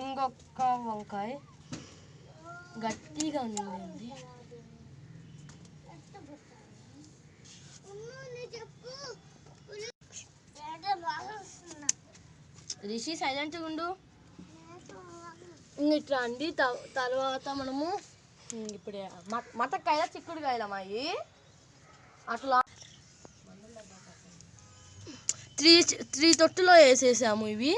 ఇంకొక వంకాయ గట్టిగా ఉంది. రిషి సైలెంట్గా ఉండు. ఇట్లా అండి. తర్వాత మనము ఇప్పుడే మతకాయల చిక్కుడుకాయల మాయి అట్లా 3 తొట్టులో వేసేసాము. ఇవి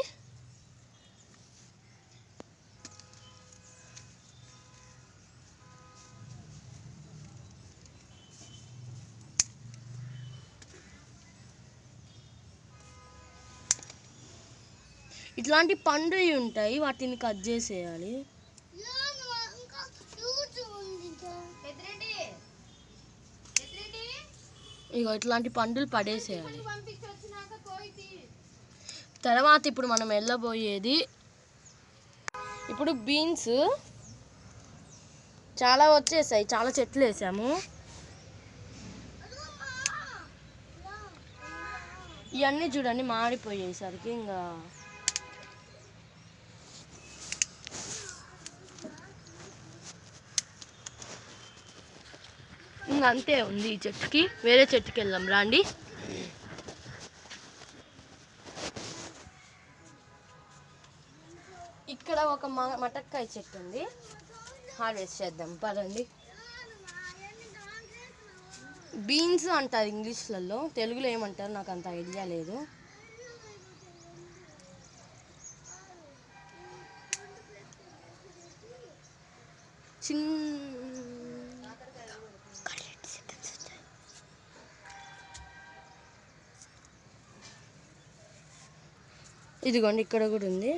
ఇట్లాంటి పండువి ఉంటాయి, వాటిని కట్ చేసేయాలి. ఇగో ఇట్లాంటి పండులు పడేసేయాలి. తర్వాత ఇప్పుడు మనం వెళ్ళబోయేది ఇప్పుడు బీన్స్ చాలా వచ్చేసాయి, చాలా చెట్లు వేసాము. ఇవన్నీ చూడండి మాడిపోయేసరికి ఇంకా అంతే ఉంది. ఈ చెట్టుకి వేరే చెట్టుకి వెళ్దాం రండి. ఇక్కడ ఒక మటక్కాయ చెట్టు ఉంది, హార్వెస్ట్ చేద్దాం పదండి. బీన్స్ అంటారు ఇంగ్లీష్లలో, తెలుగులో ఏమంటారు నాకు అంత ఐడియా లేదు. ఇదిగోండి ఇక్కడ కూడా ఉంది.